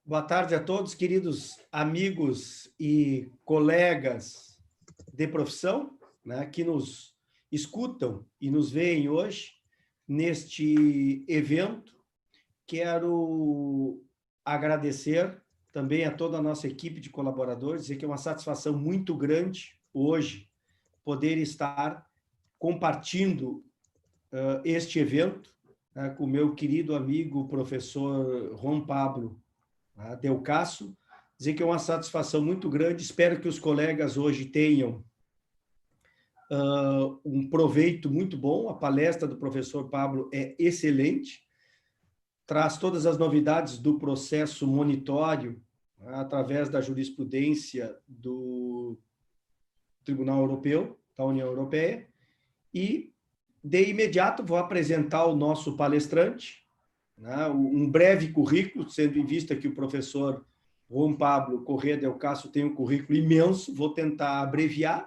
Boa tarde a todos, queridos amigos e colegas de profissão, né, que nos escutam e nos veem hoje neste evento. Quero agradecer também a toda a nossa equipe de colaboradores, dizer que é uma satisfação muito grande hoje poder estar compartilhando este evento com o meu querido amigo, professor Juan Pablo Del Casso, dizer que é uma satisfação muito grande. Espero que os colegas hoje tenham um proveito muito bom. A palestra do professor Pablo é excelente, traz todas as novidades do processo monitório através da jurisprudência do Tribunal Europeu, da União Europeia, e de imediato vou apresentar o nosso palestrante, um breve currículo, sendo em vista que o professor Juan Pablo Correa Del Casso tem um currículo imenso, vou tentar abreviar.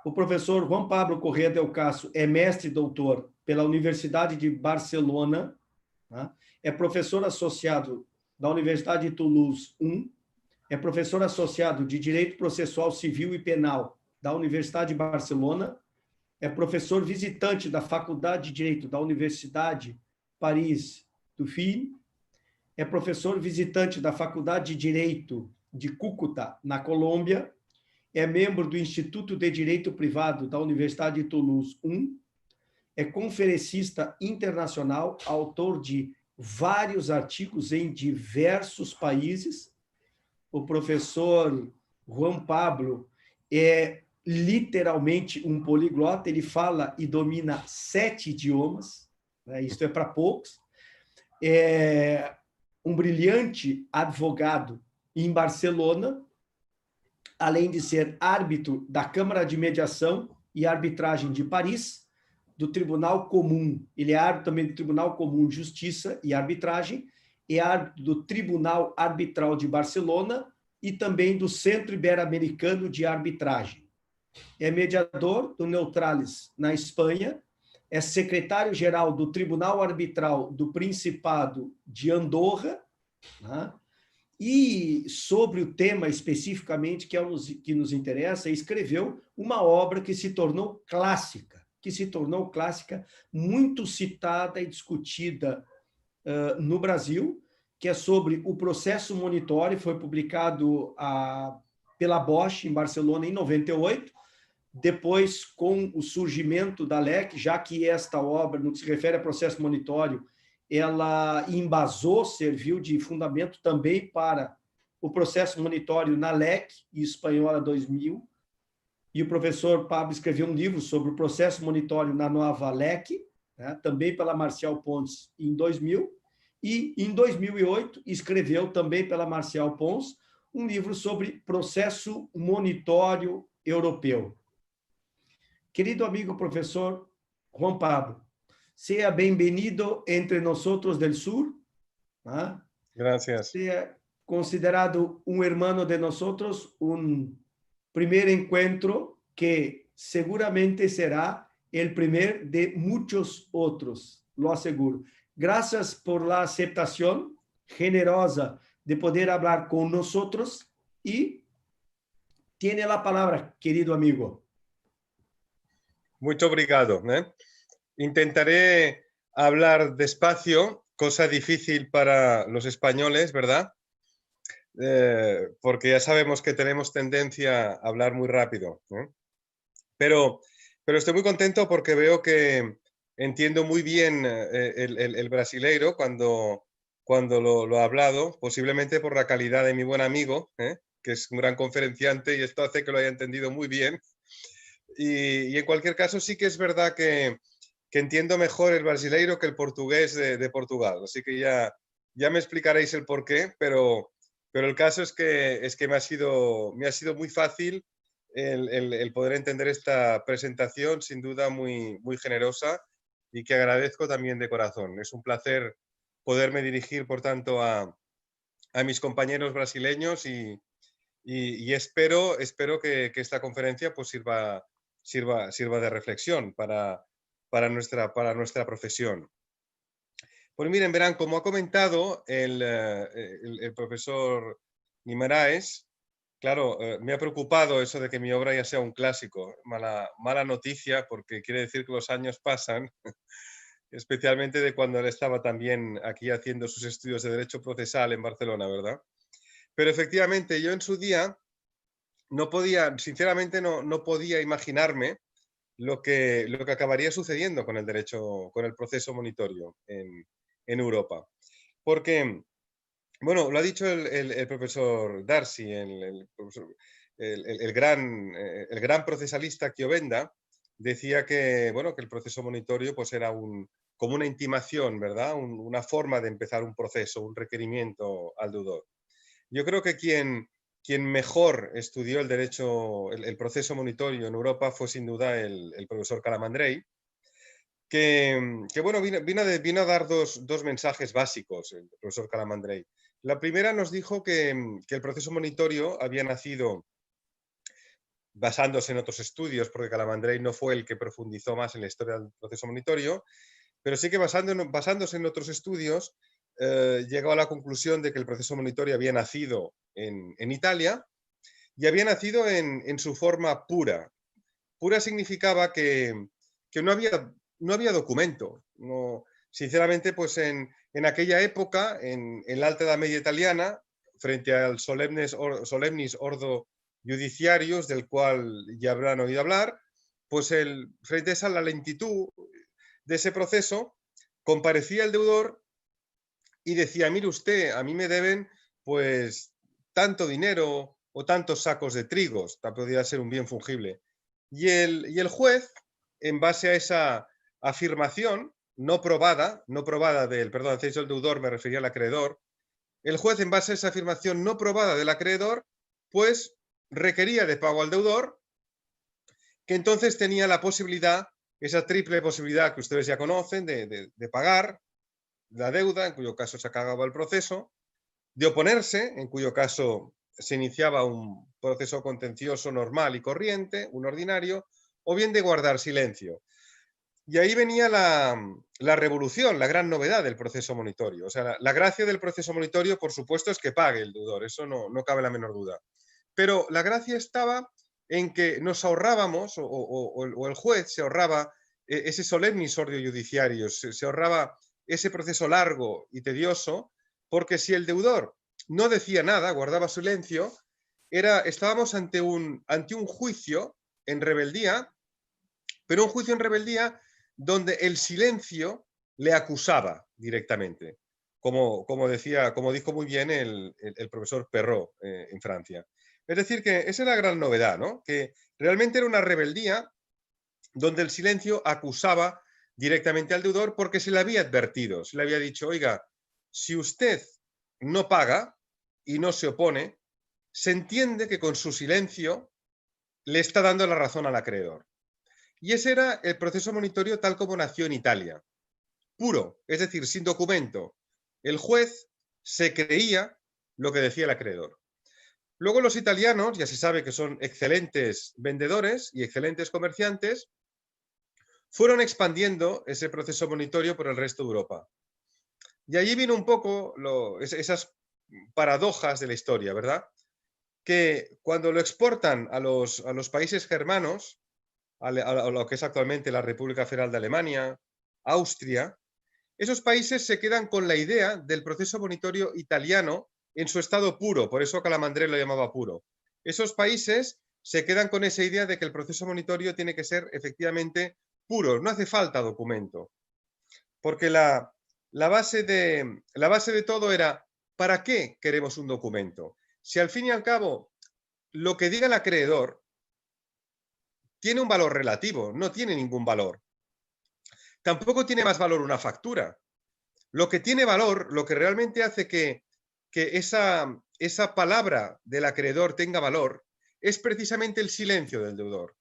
O professor Juan Pablo Correa Del Casso é mestre e doutor pela Universidade de Barcelona, é professor associado da Universidade de Toulouse I, é professor associado de Direito Processual Civil e Penal da Universidade de Barcelona, é professor visitante da Faculdade de Direito da Universidade Paris Dauphine, é professor visitante da Faculdade de Direito de Cúcuta, na Colômbia, é membro do Instituto de Direito Privado da Universidade de Toulouse I, é conferencista internacional, autor de vários artigos em diversos países. O professor Juan Pablo é literalmente um poliglota, ele fala e domina 7 idiomas, isto é para poucos. É um brilhante advogado em Barcelona, além de ser árbitro da Câmara de Mediação e Arbitragem de Paris, do Tribunal Comum. Ele é árbitro também do Tribunal Comum de Justiça e Arbitragem, é árbitro do Tribunal Arbitral de Barcelona e também do Centro Ibero-Americano de Arbitragem. É mediador do Neutralis na Espanha, é secretário-geral do Tribunal Arbitral do Principado de Andorra, e sobre o tema especificamente que nos interessa, escreveu uma obra que se tornou clássica, muito citada e discutida no Brasil, que é sobre o processo monitório, foi publicado pela Bosch em Barcelona em 98, depois com o surgimento da LEC, já que esta obra, no que se refere a processo monitório, ela embasou, serviu de fundamento também para o processo monitório na LEC espanhola 2000, e o professor Pablo escreveu um livro sobre o processo monitório na nova LEC, também pela Marcial Pontes em 2000, e em 2008 escreveu também pela Marcial Pons um livro sobre processo monitório europeu. Querido amigo professor Juan Pablo, sea bienvenido entre nosotros del sur. Gracias. Sea considerado un hermano de nosotros, un primer encuentro que seguramente será el primer de muchos otros, lo aseguro. Gracias por la aceptación generosa de poder hablar con nosotros y tiene la palabra, querido amigo. Muito obrigado. Intentaré hablar despacio, cosa difícil para los españoles, ¿verdad? Porque ya sabemos que tenemos tendencia a hablar muy rápido. Pero estoy muy contento porque veo que entiendo muy bien el brasileiro cuando lo ha hablado, posiblemente por la calidad de mi buen amigo, que es un gran conferenciante, y esto hace que lo haya entendido muy bien. Y en cualquier caso sí que es verdad que entiendo mejor el brasileiro que el portugués de Portugal. Así que ya me explicaréis el porqué, pero el caso es que me ha sido muy fácil el poder entender esta presentación, sin duda muy, muy generosa, y que agradezco también de corazón. Es un placer poderme dirigir, por tanto, a mis compañeros brasileños y espero que esta conferencia pues sirva de reflexión para nuestra profesión. Pues miren, verán, como ha comentado el profesor Guimaraes, claro, me ha preocupado eso de que mi obra ya sea un clásico. Mala noticia, porque quiere decir que los años pasan, especialmente de cuando él estaba también aquí haciendo sus estudios de Derecho Procesal en Barcelona, ¿verdad? Pero efectivamente, yo en su día no podía, sinceramente no podía imaginarme lo que acabaría sucediendo con el derecho, con el proceso monitorio en Europa. Porque, bueno, lo ha dicho el profesor Darcy, el gran procesalista Chiovenda, decía que, bueno, que el proceso monitorio pues era como una intimación, ¿verdad? Una forma de empezar un proceso, un requerimiento al deudor. Yo creo que quien mejor estudió el derecho, el proceso monitorio en Europa fue sin duda el profesor Calamandrei, que bueno, vino a dar dos mensajes básicos, el profesor Calamandrei. La primera nos dijo que el proceso monitorio había nacido basándose en otros estudios, porque Calamandrei no fue el que profundizó más en la historia del proceso monitorio, pero sí que basándose en otros estudios, llegó a la conclusión de que el proceso monitorio había nacido en Italia y había nacido en su forma pura. Pura significaba que no había documento. No, sinceramente, pues en aquella época, en la Alta Edad Media italiana, frente al Solemnis Ordo Judiciarius, del cual ya habrán oído hablar, pues frente a esa la lentitud de ese proceso, comparecía el deudor y decía, mire usted, a mí me deben pues tanto dinero o tantos sacos de trigos, podría ser un bien fungible. Y el juez, en base a esa afirmación no probada perdón, hacéis el deudor, me refería al acreedor, el juez, en base a esa afirmación no probada del acreedor, pues requería de pago al deudor, que entonces tenía la posibilidad, esa triple posibilidad que ustedes ya conocen, de pagar la deuda, en cuyo caso se acababa el proceso, de oponerse, en cuyo caso se iniciaba un proceso contencioso normal y corriente, un ordinario, o bien de guardar silencio. Y ahí venía la revolución, la gran novedad del proceso monitorio. O sea, la gracia del proceso monitorio, por supuesto, es que pague el deudor, eso no cabe la menor duda. Pero la gracia estaba en que nos ahorrábamos, o el juez se ahorraba ese solemnis ordio judiciario, se ahorraba ese proceso largo y tedioso, porque si el deudor no decía nada, guardaba silencio, estábamos ante un juicio en rebeldía, pero un juicio en rebeldía donde el silencio le acusaba directamente, como dijo muy bien el profesor Perrot en Francia. Es decir, que esa es la gran novedad, ¿no? Que realmente era una rebeldía donde el silencio acusaba directamente al deudor porque se le había advertido, se le había dicho, oiga, si usted no paga y no se opone, se entiende que con su silencio le está dando la razón al acreedor. Y ese era el proceso monitorio tal como nació en Italia, puro, es decir, sin documento. El juez se creía lo que decía el acreedor. Luego los italianos, ya se sabe que son excelentes vendedores y excelentes comerciantes, fueron expandiendo ese proceso monitorio por el resto de Europa. Y allí vino un poco esas paradojas de la historia, ¿verdad? Que cuando lo exportan a los países germanos, a lo que es actualmente la República Federal de Alemania, Austria, esos países se quedan con la idea del proceso monitorio italiano en su estado puro, por eso Calamandrei lo llamaba puro. Esos países se quedan con esa idea de que el proceso monitorio tiene que ser efectivamente puro, no hace falta documento, porque la base de todo era, ¿para qué queremos un documento? Si al fin y al cabo lo que diga el acreedor tiene un valor relativo, no tiene ningún valor. Tampoco tiene más valor una factura. Lo que tiene valor, lo que realmente hace que esa palabra del acreedor tenga valor, es precisamente el silencio del deudor.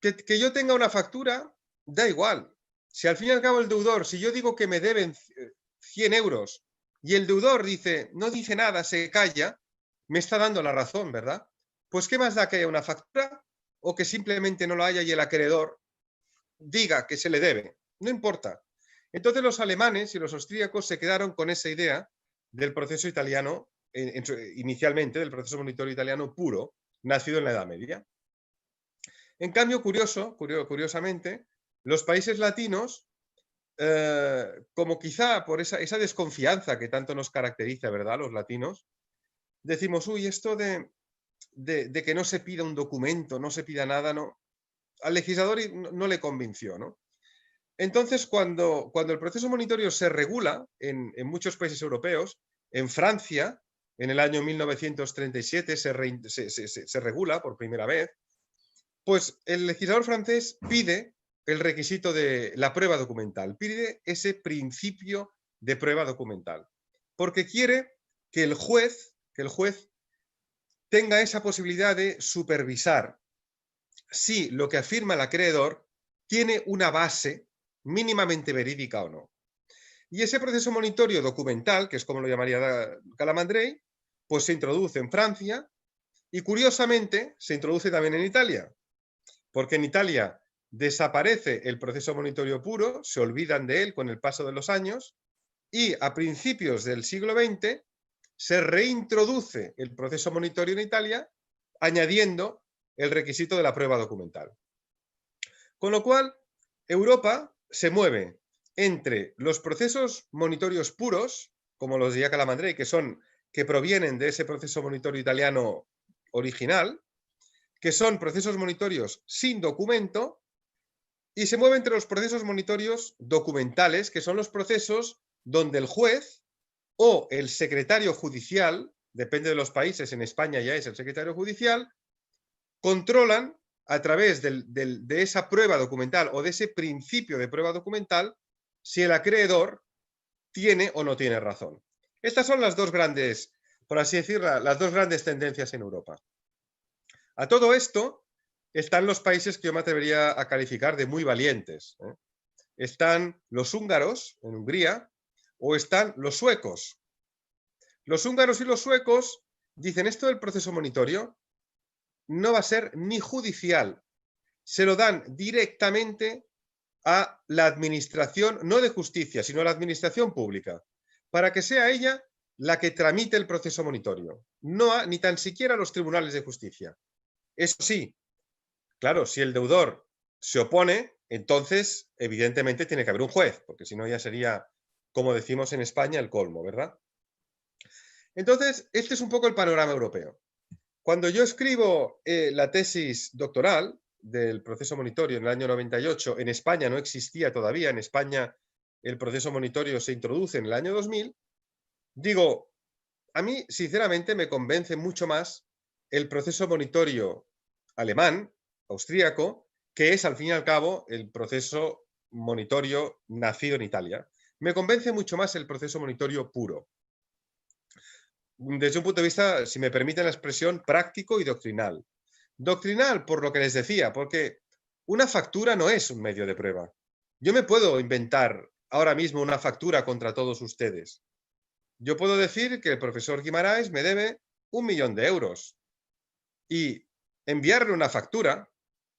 Que yo tenga una factura, da igual. Si al fin y al cabo el deudor, si yo digo que me deben 100 euros y el deudor no dice nada, se calla, me está dando la razón, ¿verdad? Pues ¿qué más da que haya una factura o que simplemente no lo haya y el acreedor diga que se le debe? No importa. Entonces los alemanes y los austríacos se quedaron con esa idea del proceso italiano, inicialmente del proceso monitorio italiano puro, nacido en la Edad Media. En cambio, curiosamente, los países latinos, como quizá por esa desconfianza que tanto nos caracteriza, ¿verdad?, los latinos, decimos, uy, esto de que no se pida un documento, no se pida nada, no, al legislador no le convenció, ¿no? Entonces, cuando el proceso monitorio se regula en muchos países europeos, en Francia, en el año 1937 se regula por primera vez, pues el legislador francés pide el requisito de la prueba documental, pide ese principio de prueba documental, porque quiere que el juez tenga esa posibilidad de supervisar si lo que afirma el acreedor tiene una base mínimamente verídica o no. Y ese proceso monitorio documental, que es como lo llamaría Calamandrei, pues se introduce en Francia y curiosamente se introduce también en Italia, porque en Italia desaparece el proceso monitorio puro, se olvidan de él con el paso de los años y a principios del siglo XX se reintroduce el proceso monitorio en Italia añadiendo el requisito de la prueba documental. Con lo cual, Europa se mueve entre los procesos monitorios puros, como los de Calamandrei, que provienen de ese proceso monitorio italiano original, que son procesos monitorios sin documento, y se mueve entre los procesos monitorios documentales, que son los procesos donde el juez o el secretario judicial, depende de los países, en España ya es el secretario judicial, controlan a través de esa prueba documental o de ese principio de prueba documental si el acreedor tiene o no tiene razón. Estas son las dos grandes, por así decirlo, las dos grandes tendencias en Europa. A todo esto están los países que yo me atrevería a calificar de muy valientes, ¿eh? Están los húngaros en Hungría o están los suecos. Los húngaros y los suecos dicen esto del proceso monitorio no va a ser ni judicial, se lo dan directamente a la administración, no de justicia, sino a la administración pública, para que sea ella la que tramite el proceso monitorio, no ni tan siquiera a los tribunales de justicia. Eso sí, claro, si el deudor se opone, entonces evidentemente tiene que haber un juez, porque si no ya sería, como decimos en España, el colmo, ¿verdad? Entonces, este es un poco el panorama europeo. Cuando yo escribo la tesis doctoral del proceso monitorio en el año 98, en España no existía todavía, en España el proceso monitorio se introduce en el año 2000, digo, a mí sinceramente me convence mucho más el proceso monitorio alemán, austríaco, que es al fin y al cabo el proceso monitorio nacido en Italia. Me convence mucho más el proceso monitorio puro. Desde un punto de vista, si me permiten la expresión, práctico y doctrinal. Doctrinal, por lo que les decía, porque una factura no es un medio de prueba. Yo me puedo inventar ahora mismo una factura contra todos ustedes. Yo puedo decir que el profesor Guimarães me debe 1 millón de euros y enviarle una factura,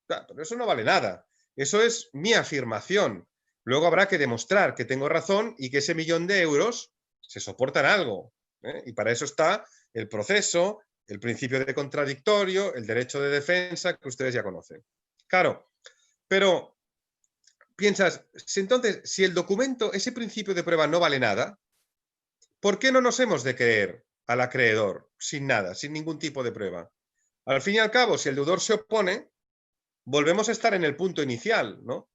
pero eso no vale nada. Eso es mi afirmación. Luego habrá que demostrar que tengo razón y que ese 1 millón de euros se soportan algo. Y para eso está el proceso, el principio de contradictorio, el derecho de defensa que ustedes ya conocen. Claro, pero piensas, entonces, si el documento, ese principio de prueba no vale nada, ¿por qué no nos hemos de creer al acreedor sin nada, sin ningún tipo de prueba? Al fin y al cabo, si el deudor se opone, volvemos a estar en el punto inicial, ¿no?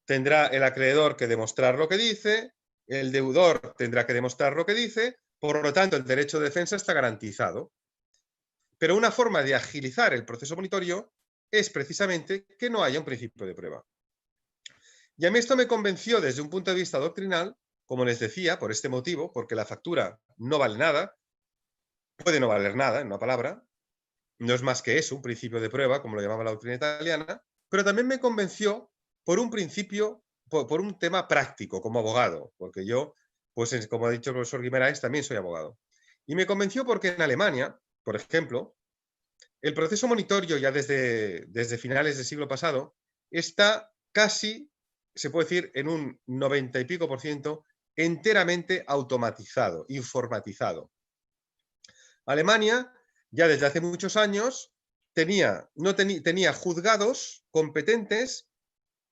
Tendrá el acreedor que demostrar lo que dice, el deudor tendrá que demostrar lo que dice, por lo tanto, el derecho de defensa está garantizado. Pero una forma de agilizar el proceso monitorio es precisamente que no haya un principio de prueba. Y a mí esto me convenció desde un punto de vista doctrinal, como les decía, por este motivo, porque la factura no vale nada, puede no valer nada, en una palabra, no es más que eso, un principio de prueba, como lo llamaba la doctrina italiana, pero también me convenció por un principio, por un tema práctico, como abogado, porque yo, pues como ha dicho el profesor Guimarães, también soy abogado. Y me convenció porque en Alemania, por ejemplo, el proceso monitorio ya desde finales del siglo pasado está casi se puede decir en un 90 y pico %, enteramente automatizado, informatizado. Alemania, ya desde hace muchos años, tenía juzgados competentes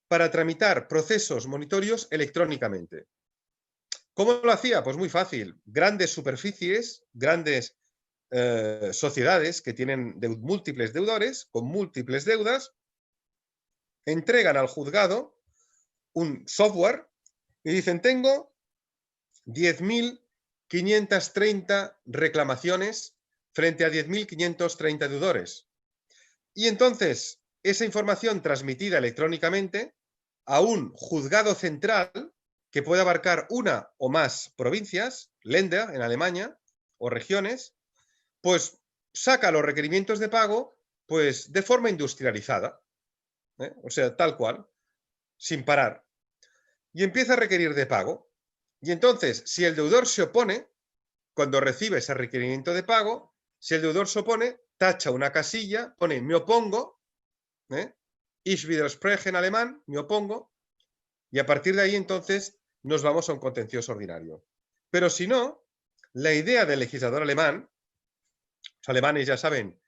para tramitar procesos monitorios electrónicamente. ¿Cómo lo hacía? Pues muy fácil. Grandes superficies, grandes sociedades que tienen múltiples deudores, con múltiples deudas, entregan al juzgado un software y dicen, tengo 10.530 reclamaciones frente a 10.530 deudores. Y entonces, esa información transmitida electrónicamente a un juzgado central que puede abarcar una o más provincias, Länder en Alemania, o regiones, pues saca los requerimientos de pago pues de forma industrializada, o sea, tal cual, sin parar. Y empieza a requerir de pago. Y entonces, si el deudor se opone, cuando recibe ese requerimiento de pago, si el deudor se opone, tacha una casilla, pone me opongo, Ich widerspreche en alemán, me opongo, y a partir de ahí entonces nos vamos a un contencioso ordinario. Pero si no, la idea del legislador alemán, los alemanes ya saben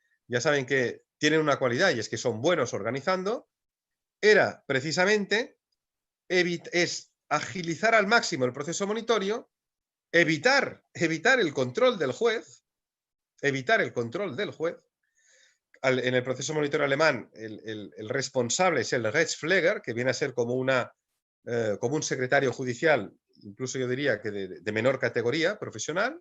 que tienen una cualidad y es que son buenos organizando, era precisamente agilizar al máximo el proceso monitorio, evitar el control del juez, en el proceso monitorio alemán, el responsable es el Rechtspfleger, que viene a ser como un secretario judicial, incluso yo diría que de menor categoría profesional.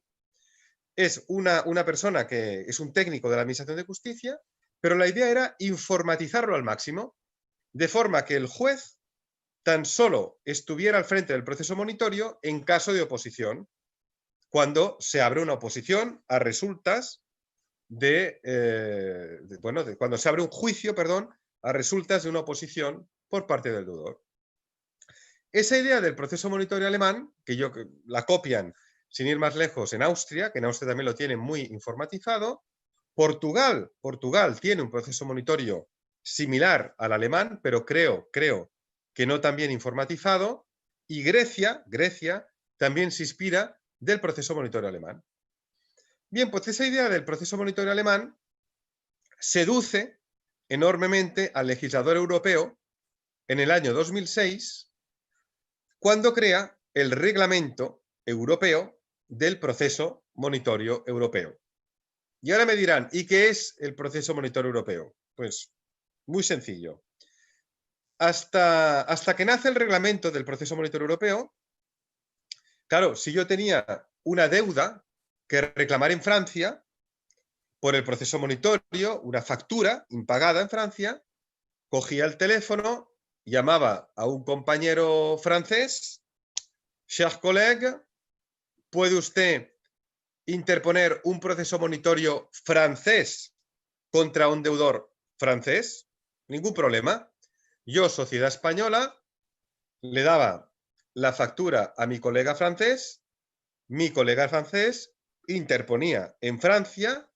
Es una persona que es un técnico de la Administración de Justicia, pero la idea era informatizarlo al máximo, de forma que el juez tan solo estuviera al frente del proceso monitorio en caso de oposición, cuando se abre una oposición a resultas cuando se abre un juicio, a resultas de una oposición por parte del deudor. Esa idea del proceso monitorio alemán, que la copian sin ir más lejos en Austria, que en Austria también lo tienen muy informatizado. Portugal tiene un proceso monitorio similar al alemán, pero creo que no tan bien informatizado. Y Grecia también se inspira del proceso monitorio alemán. Bien, pues esa idea del proceso monitorio alemán seduce enormemente al legislador europeo en el año 2006, cuando crea el Reglamento Europeo del Proceso Monitorio Europeo. Y ahora me dirán, ¿y qué es el Proceso Monitorio Europeo? Pues muy sencillo. Hasta que nace el reglamento del Proceso Monitorio Europeo, claro, si yo tenía una deuda que reclamar en Francia por el proceso monitorio, una factura impagada en Francia, cogía el teléfono, llamaba a un compañero francés, cher collègue, ¿puede usted interponer un proceso monitorio francés contra un deudor francés? Ningún problema. Yo, sociedad española, le daba la factura a mi colega francés interponía en Francia,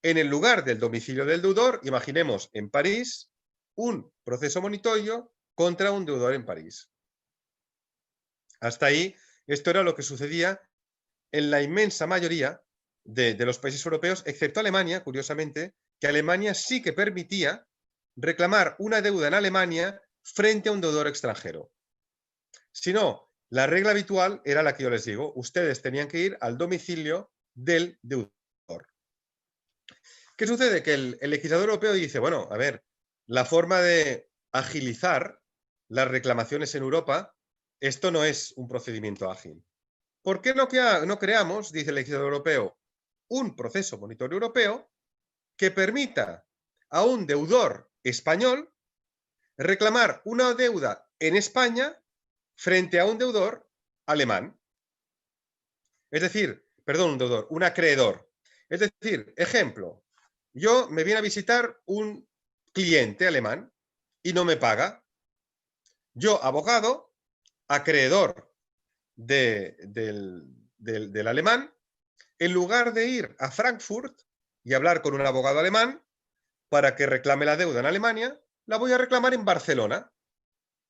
en el lugar del domicilio del deudor, imaginemos en París, un proceso monitorio contra un deudor en París. Hasta ahí, esto era lo que sucedía en la inmensa mayoría de los países europeos, excepto Alemania, curiosamente, que Alemania sí que permitía reclamar una deuda en Alemania frente a un deudor extranjero. Si no, la regla habitual era la que yo les digo, ustedes tenían que ir al domicilio del deudor. ¿Qué sucede? Que el legislador europeo dice, bueno, a ver, la forma de agilizar las reclamaciones en Europa, esto no es un procedimiento ágil. ¿Por qué no creamos, dice el legislador europeo, un proceso monitorio europeo que permita a un deudor español reclamar una deuda en España frente a un deudor alemán? Es decir, perdón, un acreedor. Es decir, ejemplo, me viene a visitar un cliente alemán y no me paga. Yo, abogado, acreedor del alemán, en lugar de ir a Frankfurt y hablar con un abogado alemán para que reclame la deuda en Alemania, la voy a reclamar en Barcelona.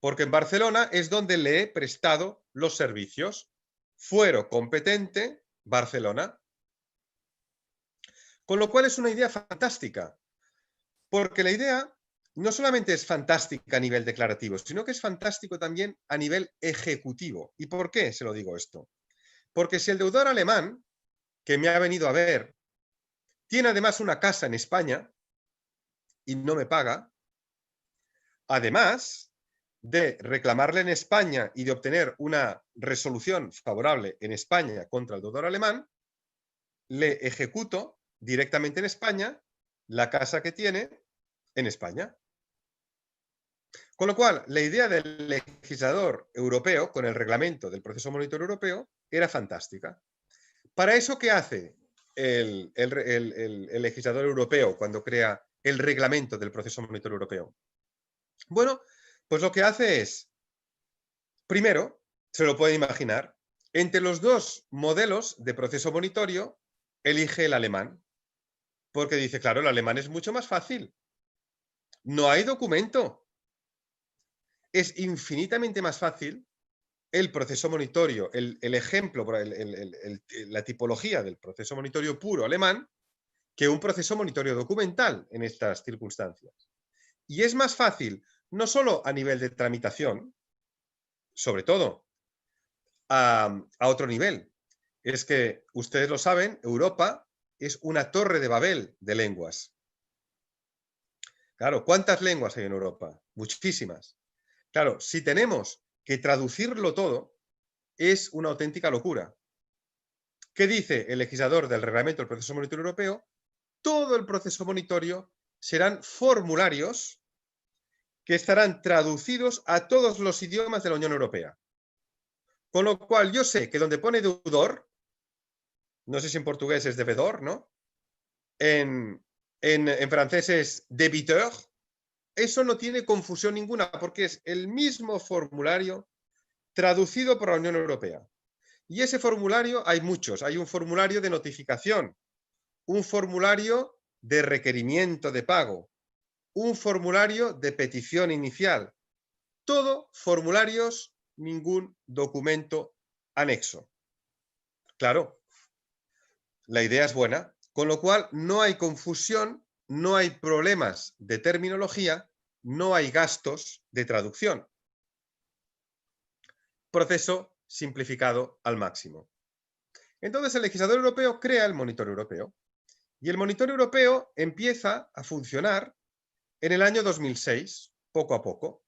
porque en Barcelona es donde le he prestado los servicios. Fuero competente, Barcelona. Con lo cual es una idea fantástica, porque la idea no solamente es fantástica a nivel declarativo, sino que es fantástico también a nivel ejecutivo. ¿Y por qué se lo digo esto? Porque si el deudor alemán, que me ha venido a ver, tiene además una casa en España y no me paga, además de reclamarle en España y de obtener una resolución favorable en España contra el deudor alemán, le ejecuto directamente en España la casa que tiene en España. Con lo cual, la idea del legislador europeo con el reglamento del proceso monetario europeo era fantástica. Para eso, ¿qué hace el legislador europeo cuando crea el reglamento del proceso monetario europeo? Bueno, pues lo que hace es, primero, se lo puede imaginar, entre los dos modelos de proceso monetario, elige el alemán, porque dice, claro, el alemán es mucho más fácil. No hay documento. Es infinitamente más fácil el proceso monetario, el ejemplo, la tipología del proceso monetario puro alemán, que un proceso monetario documental en estas circunstancias. Y es más fácil, no solo a nivel de tramitación, sobre todo a otro nivel. Es que, ustedes lo saben, Europa es una torre de Babel de lenguas. Claro, ¿cuántas lenguas hay en Europa? Muchísimas. Claro, si tenemos que traducirlo todo, es una auténtica locura. ¿Qué dice el legislador del reglamento del proceso monetario europeo? Todo el proceso monetario serán formularios que estarán traducidos a todos los idiomas de la Unión Europea. Con lo cual yo sé que donde pone deudor, no sé si en portugués es devedor, ¿no? En francés es débiteur, eso no tiene confusión ninguna porque es el mismo formulario traducido por la Unión Europea. Y ese formulario hay muchos. Hay un formulario de notificación, un formulario de requerimiento de pago, un formulario de petición inicial. Todo formularios, ningún documento anexo. Claro, la idea es buena, con lo cual no hay confusión, no hay problemas de terminología, no hay gastos de traducción. Proceso simplificado al máximo. Entonces el legislador europeo crea el monitor europeo y el monitor europeo empieza a funcionar en el año 2006, poco a poco.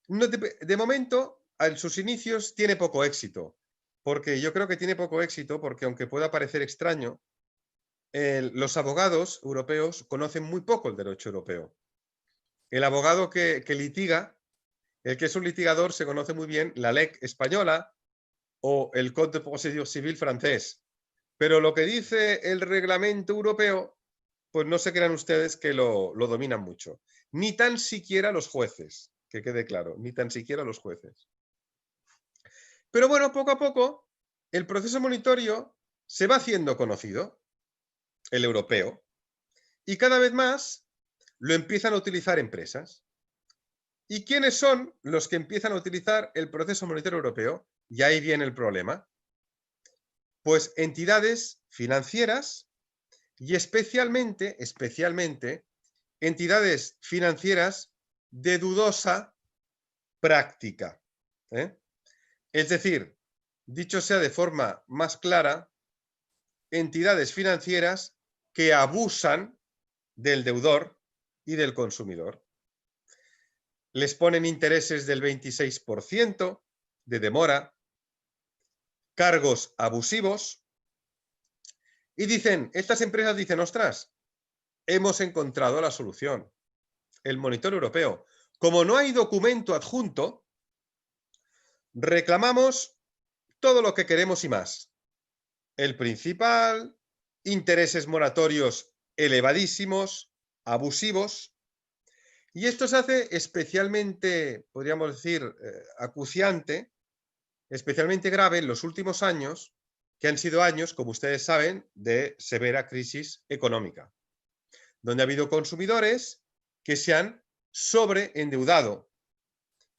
De momento, en sus inicios tiene poco éxito, porque yo creo que tiene poco éxito porque aunque pueda parecer extraño, los abogados europeos conocen muy poco el derecho europeo. El abogado que litiga, el que es un litigador, se conoce muy bien la ley española o el Code de Procédure Civil francés. Pero lo que dice el reglamento europeo, pues no se crean ustedes que lo dominan mucho. Ni tan siquiera los jueces, que quede claro, ni tan siquiera los jueces. Pero bueno, poco a poco, el proceso monetario se va haciendo conocido, el europeo, y cada vez más lo empiezan a utilizar empresas. ¿Y quiénes son los que empiezan a utilizar el proceso monetario europeo? Y ahí viene el problema. Pues entidades financieras y especialmente entidades financieras de dudosa práctica. Es decir, dicho sea de forma más clara, entidades financieras que abusan del deudor y del consumidor. Les ponen intereses del 26% de demora, cargos abusivos, y dicen, estas empresas dicen, ostras, hemos encontrado la solución. El monitor europeo. Como no hay documento adjunto, reclamamos todo lo que queremos y más. El principal, intereses moratorios elevadísimos, abusivos, y esto se hace especialmente, podríamos decir, acuciante, especialmente grave en los últimos años, que han sido años, como ustedes saben, de severa crisis económica, donde ha habido consumidores que se han sobreendeudado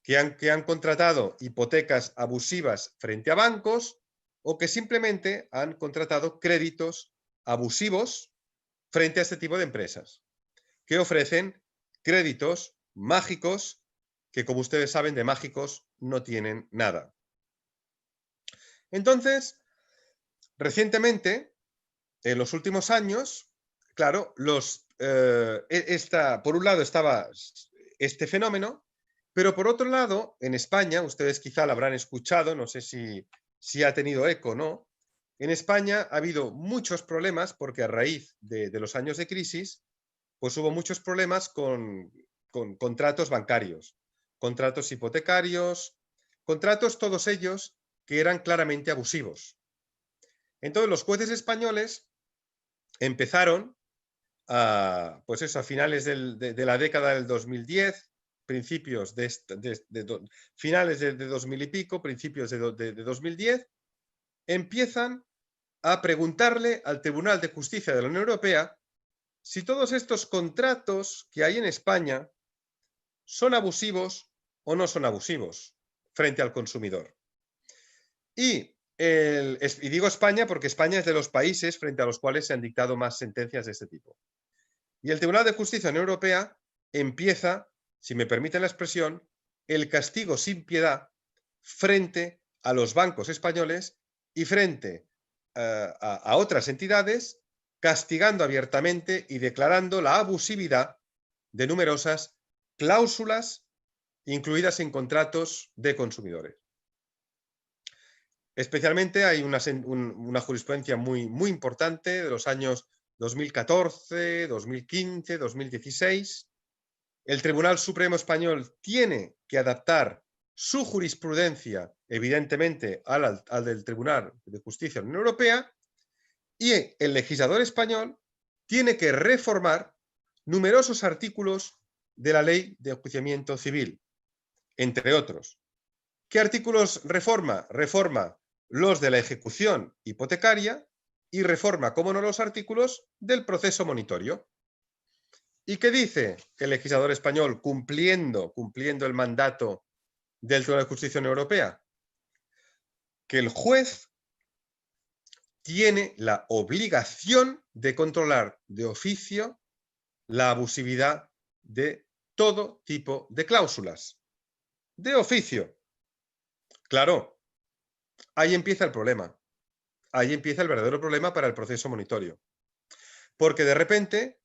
que han contratado hipotecas abusivas frente a bancos o que simplemente han contratado créditos abusivos frente a este tipo de empresas, que ofrecen créditos mágicos que, como ustedes saben, de mágicos no tienen nada. Entonces, recientemente, en los últimos años, claro, por un lado estaba este fenómeno, pero por otro lado, en España, ustedes quizá lo habrán escuchado, no sé si ha tenido eco o no, en España ha habido muchos problemas porque a raíz de los años de crisis, pues hubo muchos problemas con contratos bancarios, contratos hipotecarios, contratos todos ellos que eran claramente abusivos. Entonces los jueces españoles empezaron pues eso, a finales de la década del 2010, principios finales de 2000 y pico, principios de 2010, empiezan a preguntarle al Tribunal de Justicia de la Unión Europea si todos estos contratos que hay en España son abusivos o no son abusivos frente al consumidor. Y digo España porque España es de los países frente a los cuales se han dictado más sentencias de este tipo. Y el Tribunal de Justicia de la Unión Europea empieza, si me permiten la expresión, el castigo sin piedad frente a los bancos españoles y frente a otras entidades, castigando abiertamente y declarando la abusividad de numerosas cláusulas incluidas en contratos de consumidores. Especialmente hay una jurisprudencia muy importante de los años 2014, 2015, 2016. El Tribunal Supremo Español tiene que adaptar su jurisprudencia, evidentemente, al del Tribunal de Justicia de la Unión Europea, y el legislador español tiene que reformar numerosos artículos de la Ley de Enjuiciamiento Civil, entre otros. ¿Qué artículos reforma? Reforma los de la ejecución hipotecaria y reforma, como no, los artículos del proceso monitorio. ¿Y qué dice el legislador español cumpliendo el mandato del Tribunal de Justicia de la Unión Europea? Que el juez tiene la obligación de controlar de oficio la abusividad de todo tipo de cláusulas. De oficio. Claro, ahí empieza el problema. Ahí empieza el verdadero problema para el proceso monitorio. Porque de repente,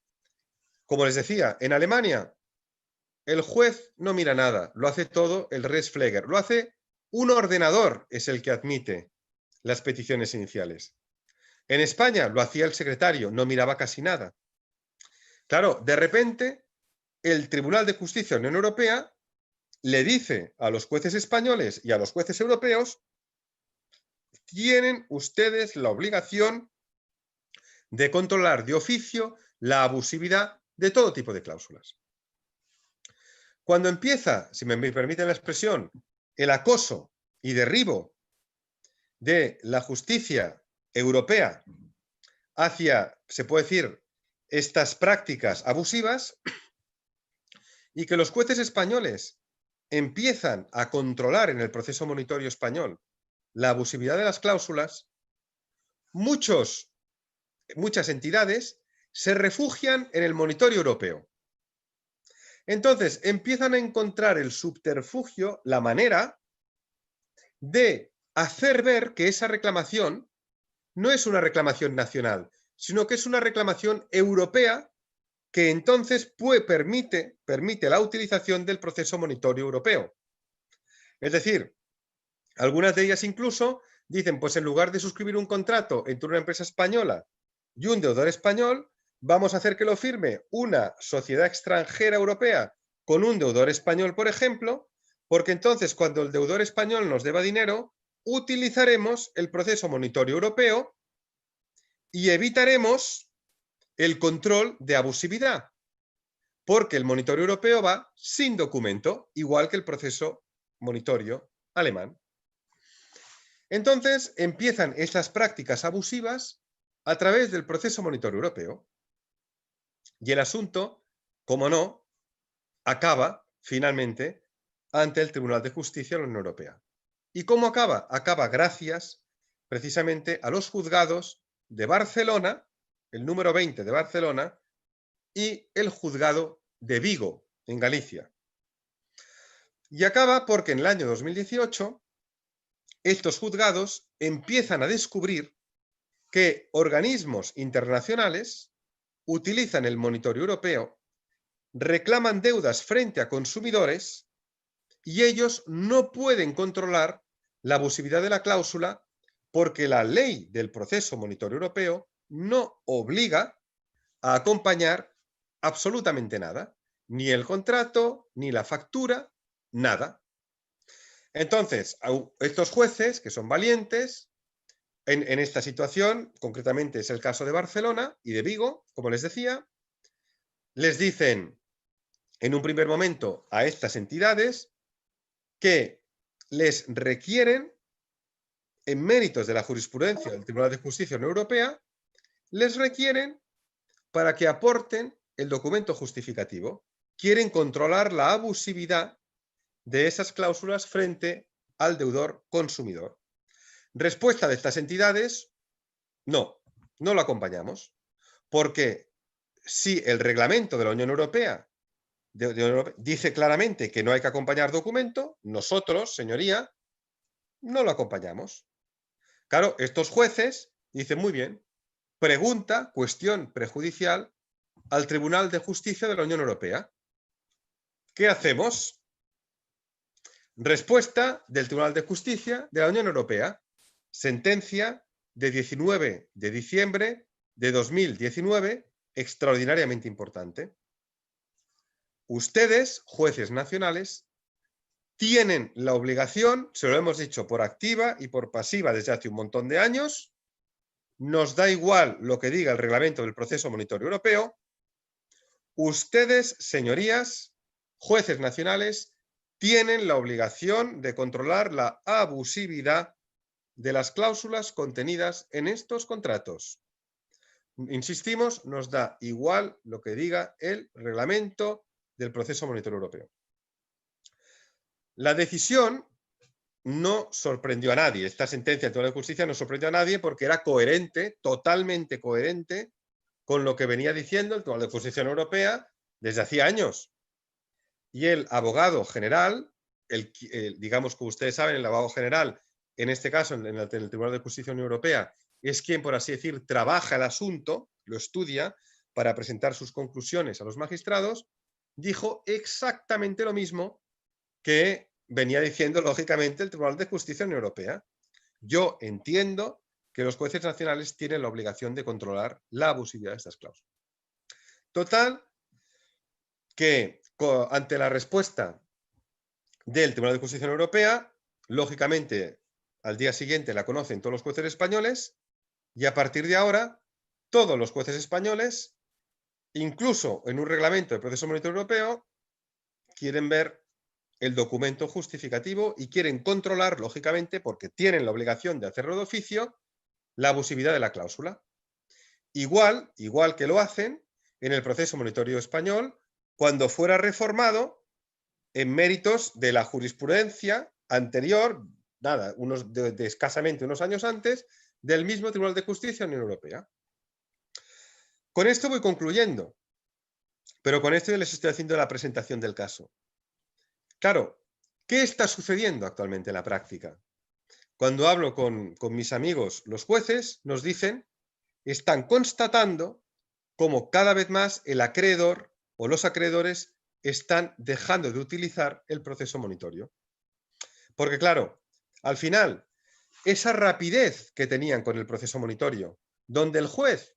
como les decía, en Alemania el juez no mira nada, lo hace todo el Rechtspfleger, lo hace un ordenador, es el que admite las peticiones iniciales. En España lo hacía el secretario, no miraba casi nada. Claro, de repente el Tribunal de Justicia de la Unión Europea le dice a los jueces españoles y a los jueces europeos: tienen ustedes la obligación de controlar de oficio la abusividad de todo tipo de cláusulas. Cuando empieza, si me permiten la expresión, el acoso y derribo de la justicia europea hacia, se puede decir, estas prácticas abusivas, y que los jueces españoles empiezan a controlar en el proceso monitorio español la abusividad de las cláusulas, muchas entidades se refugian en el monitorio europeo. Entonces empiezan a encontrar el subterfugio, la manera de hacer ver que esa reclamación no es una reclamación nacional, sino que es una reclamación europea, que entonces permite la utilización del proceso monitorio europeo. Es decir, algunas de ellas incluso dicen, pues en lugar de suscribir un contrato entre una empresa española y un deudor español, vamos a hacer que lo firme una sociedad extranjera europea con un deudor español, por ejemplo, porque entonces cuando el deudor español nos deba dinero, utilizaremos el proceso monitorio europeo y evitaremos el control de abusividad, porque el monitorio europeo va sin documento, igual que el proceso monitorio alemán. Entonces empiezan estas prácticas abusivas a través del proceso monitorio europeo. Y el asunto, como no, acaba finalmente ante el Tribunal de Justicia de la Unión Europea. ¿Y cómo acaba? Acaba gracias precisamente a los juzgados de Barcelona, el número 20 de Barcelona, y el juzgado de Vigo, en Galicia. Y acaba porque en el año 2018 estos juzgados empiezan a descubrir que organismos internacionales utilizan el monitoreo europeo, reclaman deudas frente a consumidores y ellos no pueden controlar la abusividad de la cláusula porque la ley del proceso monitoreo europeo no obliga a acompañar absolutamente nada, ni el contrato, ni la factura, nada. Entonces, estos jueces, que son valientes, en esta situación, concretamente es el caso de Barcelona y de Vigo, como les decía, les dicen en un primer momento a estas entidades que les requieren, en méritos de la jurisprudencia del Tribunal de Justicia de la Unión Europea, les requieren para que aporten el documento justificativo. Quieren controlar la abusividad de esas cláusulas frente al deudor consumidor. Respuesta de estas entidades: no lo acompañamos, porque si el reglamento de la Unión Europea dice claramente que no hay que acompañar documento, nosotros, señoría, no lo acompañamos. Claro, estos jueces dicen: muy bien, pregunta, cuestión prejudicial al Tribunal de Justicia de la Unión Europea. ¿Qué hacemos? Respuesta del Tribunal de Justicia de la Unión Europea. Sentencia de 19 de diciembre de 2019, extraordinariamente importante. Ustedes, jueces nacionales, tienen la obligación, se lo hemos dicho por activa y por pasiva desde hace un montón de años, nos da igual lo que diga el reglamento del proceso monitoreo europeo, ustedes, señorías, jueces nacionales, tienen la obligación de controlar la abusividad de las cláusulas contenidas en estos contratos. Insistimos, nos da igual lo que diga el reglamento del proceso monitoreo europeo. La decisión no sorprendió a nadie. Esta sentencia del Tribunal de Justicia no sorprendió a nadie porque era coherente, totalmente coherente, con lo que venía diciendo el Tribunal de Justicia Europea desde hacía años. Y el abogado general, digamos que ustedes saben, el abogado general, en este caso en el Tribunal de Justicia de la Unión Europea, es quien, por así decir, trabaja el asunto, lo estudia para presentar sus conclusiones a los magistrados, dijo exactamente lo mismo que venía diciendo, lógicamente, el Tribunal de Justicia de la Unión Europea. Yo entiendo que los jueces nacionales tienen la obligación de controlar la abusividad de estas cláusulas. Total, que ante la respuesta del Tribunal de Justicia de la Unión Europea, lógicamente, al día siguiente la conocen todos los jueces españoles y a partir de ahora, todos los jueces españoles, incluso en un reglamento del proceso monitoreo europeo, quieren ver el documento justificativo y quieren controlar, lógicamente, porque tienen la obligación de hacerlo de oficio, la abusividad de la cláusula. Igual que lo hacen en el proceso monitoreo español cuando fuera reformado en méritos de la jurisprudencia anterior, nada, de escasamente unos años antes, del mismo Tribunal de Justicia de la Unión Europea. Con esto voy concluyendo, pero con esto ya les estoy haciendo la presentación del caso. Claro, ¿qué está sucediendo actualmente en la práctica? Cuando hablo con mis amigos, los jueces, nos dicen, están constatando cómo cada vez más el acreedor o los acreedores están dejando de utilizar el proceso monitoreo. Porque claro, al final, esa rapidez que tenían con el proceso monitoreo, donde el juez,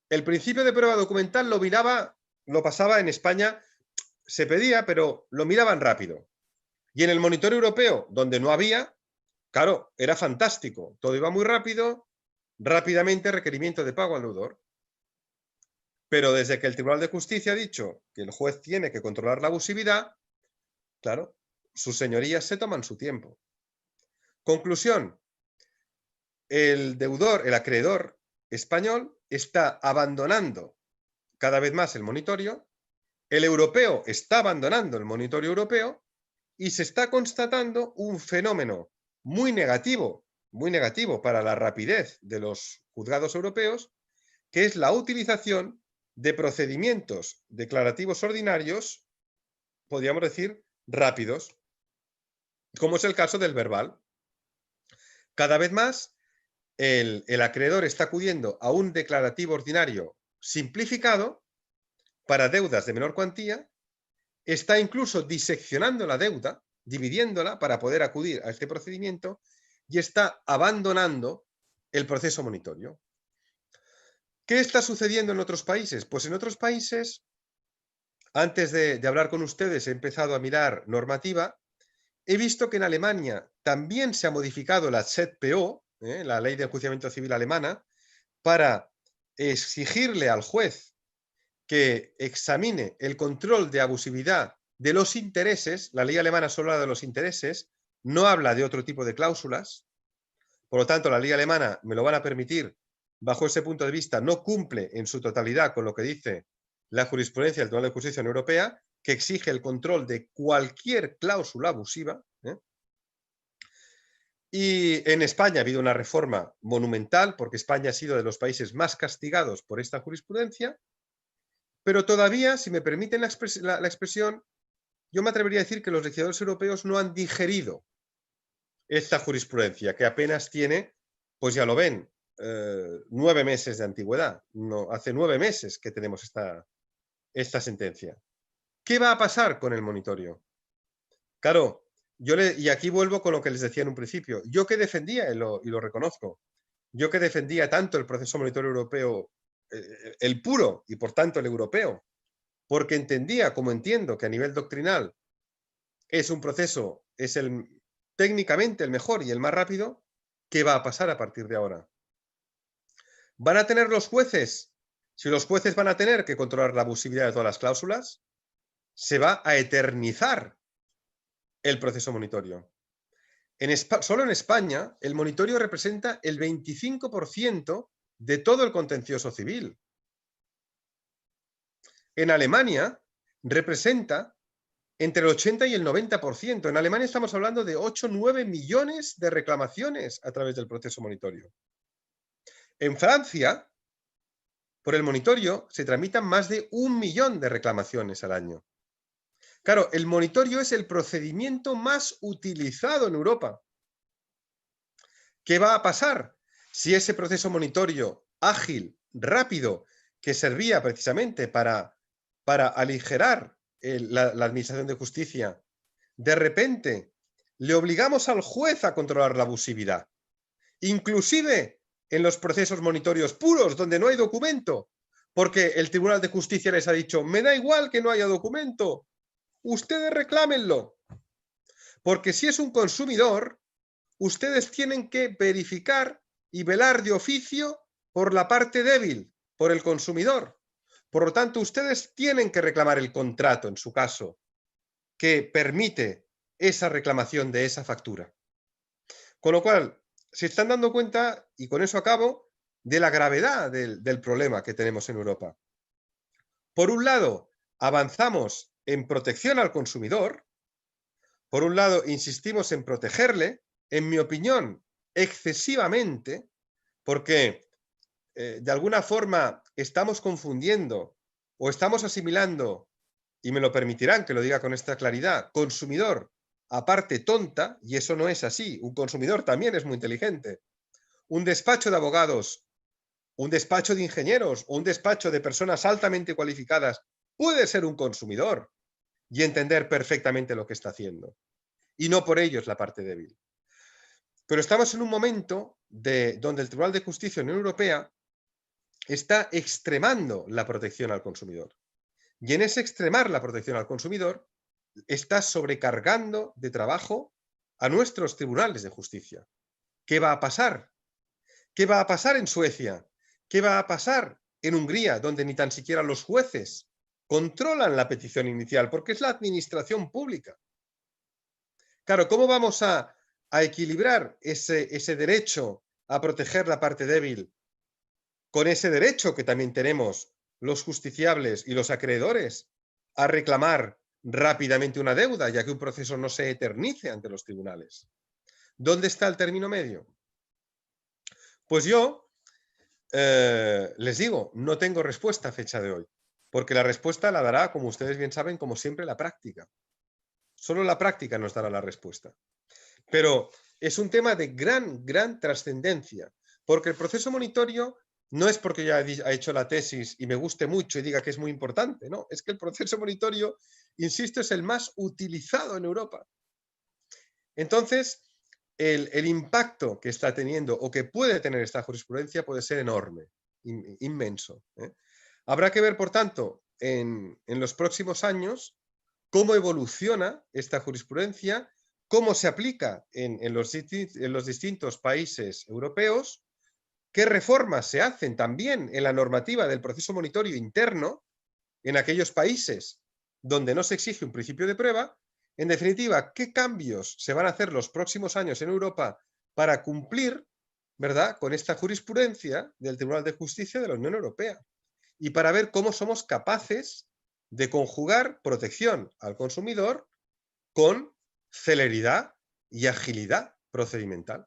el principio de prueba documental lo miraba, lo pasaba en España, se pedía, pero lo miraban rápido. Y en el monitoreo europeo, donde no había, claro, era fantástico. Todo iba muy rápido, rápidamente requerimiento de pago al deudor. Pero desde que el Tribunal de Justicia ha dicho que el juez tiene que controlar la abusividad, claro, sus señorías se toman su tiempo. Conclusión, el deudor, el acreedor español está abandonando cada vez más el monitoreo, el europeo está abandonando el monitoreo europeo y se está constatando un fenómeno muy negativo para la rapidez de los juzgados europeos, que es la utilización de procedimientos declarativos ordinarios, podríamos decir, rápidos, como es el caso del verbal. Cada vez más el acreedor está acudiendo a un declarativo ordinario simplificado para deudas de menor cuantía, está incluso diseccionando la deuda, dividiéndola para poder acudir a este procedimiento y está abandonando el proceso monitorio. ¿Qué está sucediendo en otros países? Pues en otros países, antes de hablar con ustedes, he empezado a mirar normativa. He visto que en Alemania también se ha modificado la ZPO, la Ley de Enjuiciamiento Civil alemana, para exigirle al juez que examine el control de abusividad de los intereses. La ley alemana solo habla de los intereses, no habla de otro tipo de cláusulas. Por lo tanto, la ley alemana, me lo van a permitir, bajo ese punto de vista, no cumple en su totalidad con lo que dice la jurisprudencia del Tribunal de Justicia de la Unión Europea, que exige el control de cualquier cláusula abusiva. Y en España ha habido una reforma monumental, porque España ha sido de los países más castigados por esta jurisprudencia, pero todavía, si me permiten la expresión, yo me atrevería a decir que los legisladores europeos no han digerido esta jurisprudencia, que apenas tiene, pues ya lo ven, 9 meses de antigüedad. No, hace 9 meses que tenemos esta sentencia. ¿Qué va a pasar con el monitorio? Claro, y aquí vuelvo con lo que les decía en un principio. Yo que defendía, y lo reconozco, yo que defendía tanto el proceso monitorio europeo, el puro y por tanto el europeo, porque entendía, como entiendo, que a nivel doctrinal es un proceso, es técnicamente el mejor y el más rápido. ¿Qué va a pasar a partir de ahora? ¿Van a tener los jueces? Si los jueces van a tener que controlar la abusividad de todas las cláusulas, se va a eternizar el proceso monitorio. Solo en España, el monitorio representa el 25% de todo el contencioso civil. En Alemania representa entre el 80 y el 90%. En Alemania estamos hablando de 8 o 9 millones de reclamaciones a través del proceso monitorio. En Francia, por el monitorio, se tramitan más de 1 millón de reclamaciones al año. Claro, el monitorio es el procedimiento más utilizado en Europa. ¿Qué va a pasar si ese proceso monitorio ágil, rápido, que servía precisamente para aligerar la administración de justicia, de repente le obligamos al juez a controlar la abusividad? Inclusive en los procesos monitorios puros, donde no hay documento, porque el Tribunal de Justicia les ha dicho, me da igual que no haya documento, ustedes reclámenlo. Porque si es un consumidor, ustedes tienen que verificar y velar de oficio por la parte débil, por el consumidor. Por lo tanto, ustedes tienen que reclamar el contrato, en su caso, que permite esa reclamación de esa factura. Con lo cual, se están dando cuenta, y con eso acabo, de la gravedad del problema que tenemos en Europa. Por un lado, avanzamos en protección al consumidor. Por un lado, insistimos en protegerle, en mi opinión, excesivamente, porque de alguna forma estamos confundiendo o estamos asimilando, y me lo permitirán que lo diga con esta claridad, consumidor aparte tonta, y eso no es así. Un consumidor también es muy inteligente. Un despacho de abogados, un despacho de ingenieros o un despacho de personas altamente cualificadas puede ser un consumidor y entender perfectamente lo que está haciendo. Y no por ello es la parte débil. Pero estamos en un momento donde el Tribunal de Justicia de la Unión Europea está extremando la protección al consumidor. Y en ese extremar la protección al consumidor, está sobrecargando de trabajo a nuestros tribunales de justicia. ¿Qué va a pasar? ¿Qué va a pasar en Suecia? ¿Qué va a pasar en Hungría, donde ni tan siquiera los jueces controlan la petición inicial, porque es la administración pública? Claro, ¿cómo vamos a equilibrar ese derecho a proteger la parte débil con ese derecho que también tenemos los justiciables y los acreedores a reclamar rápidamente una deuda, ya que un proceso no se eternice ante los tribunales. ¿Dónde está el término medio? Pues yo les digo, no tengo respuesta a fecha de hoy, porque la respuesta la dará, como ustedes bien saben, como siempre, la práctica. Solo la práctica nos dará la respuesta. Pero es un tema de gran trascendencia, porque el proceso monitorio no es porque ya he hecho la tesis y me guste mucho y diga que es muy importante, no, es que el proceso monitorio, insisto, es el más utilizado en Europa. Entonces, el impacto que está teniendo o que puede tener esta jurisprudencia puede ser enorme, inmenso. Habrá que ver, por tanto, en los próximos años, cómo evoluciona esta jurisprudencia, cómo se aplica en los distintos países europeos, qué reformas se hacen también en la normativa del proceso monitorio interno en aquellos países donde no se exige un principio de prueba. En definitiva, qué cambios se van a hacer los próximos años en Europa para cumplir, ¿verdad?, con esta jurisprudencia del Tribunal de Justicia de la Unión Europea y para ver cómo somos capaces de conjugar protección al consumidor con celeridad y agilidad procedimental.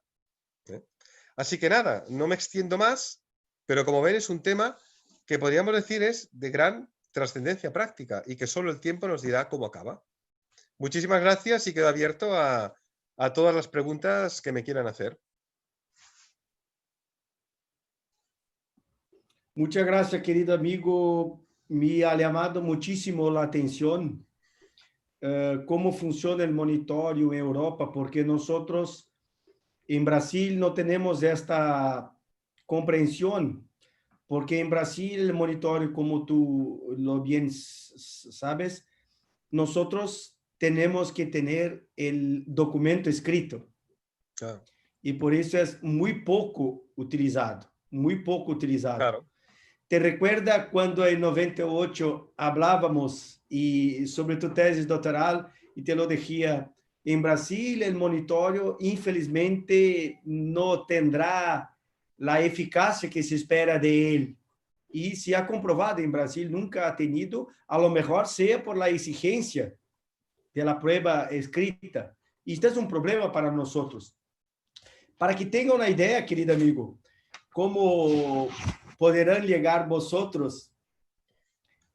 Así que nada, no me extiendo más, pero como ven es un tema que podríamos decir es de gran trascendencia práctica y que solo el tiempo nos dirá cómo acaba. Muchísimas gracias y quedo abierto a todas las preguntas que me quieran hacer. Muchas gracias, querido amigo. Me ha llamado muchísimo la atención cómo funciona el monitoreo en Europa, porque nosotros en Brasil no tenemos esta comprensión, porque en Brasil el monitoreo, como tú lo bien sabes, nosotros tenemos que tener el documento escrito. Claro. Y por eso es muy poco utilizado, muy poco utilizado. Claro. ¿Te recuerda cuando en 98 hablábamos y sobre tu tesis doctoral y te lo decía, en Brasil el monitoreo infelizmente no tendrá la eficacia que se espera de él? Y se ha comprobado en Brasil, nunca ha tenido, a lo mejor sea por la exigencia de la prueba escrita. Y este es un problema para nosotros. Para que tengan una idea, querido amigo, cómo podrán llegar vosotros,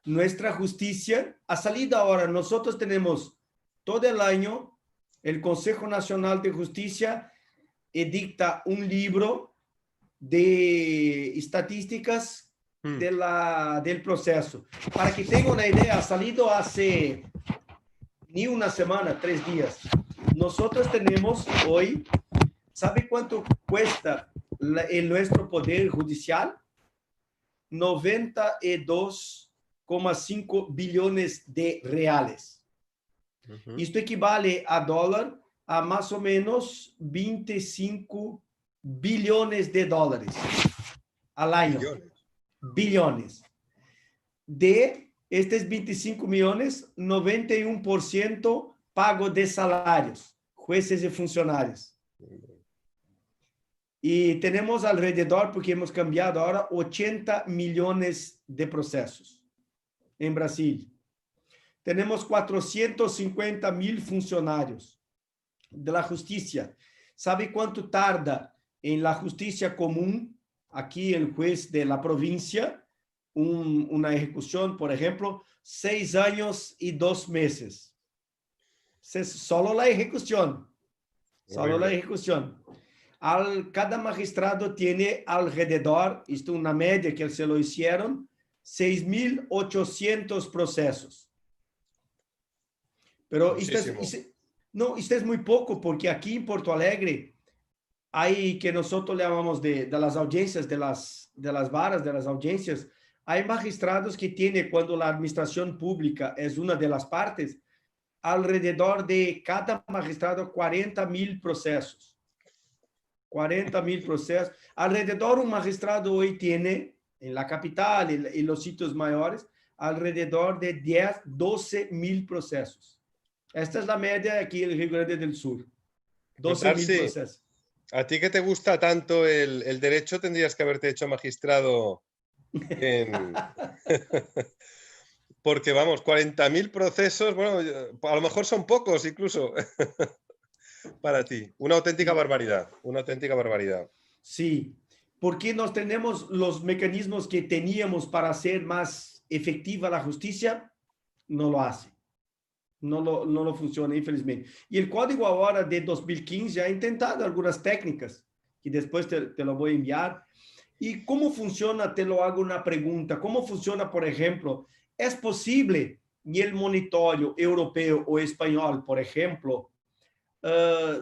nuestra justicia ha salido ahora. Nosotros tenemos todo el año, el Consejo Nacional de Justicia edicta un libro de estadísticas del proceso. Para que tengan una idea, ha salido hace ni una semana, 3 días. Nosotros tenemos hoy, ¿sabe cuánto cuesta en nuestro poder judicial? 92,5 billones de reales. Esto equivale a dólar a más o menos 25 billones de dólares al año. Billones. De estos 25 millones, 91% pago de salarios, jueces y funcionarios. Y tenemos alrededor, porque hemos cambiado ahora, 80 millones de procesos en Brasil. Tenemos 450,000 funcionarios de la justicia. ¿Sabe cuánto tarda en la justicia común, aquí el juez de la provincia, una ejecución, por ejemplo? 6 años y 2 meses. Solo la ejecución. Solo la ejecución. Cada magistrado tiene alrededor, esto es una media que se lo hicieron, 6.800 procesos. Pero esto es muy poco, porque aquí en Porto Alegre hay, que nosotros llamamos de las audiencias, de las varas, de las audiencias, hay magistrados que tienen, cuando la administración pública es una de las partes, alrededor de cada magistrado 40,000 procesos. 40,000 procesos. Alrededor, un magistrado hoy tiene, en la capital y los sitios mayores, alrededor de 10, 12,000 procesos. Esta es la media aquí en el Rio Grande del Sur. 12,000 procesos. A ti que te gusta tanto el derecho, tendrías que haberte hecho magistrado porque vamos, 40.000 procesos, bueno, a lo mejor son pocos incluso para ti. Una auténtica Sí, barbaridad, una auténtica barbaridad. sí, porque nos tenemos los mecanismos que teníamos para hacer más efectiva la justicia, no lo hace. No lo funciona, infelizmente. Y el código ahora de 2015 ha intentado algunas técnicas, que después te lo voy a enviar. ¿Y cómo funciona? Te lo hago una pregunta. ¿Cómo funciona, por ejemplo? ¿Es posible en el monitoreo europeo o español, por ejemplo,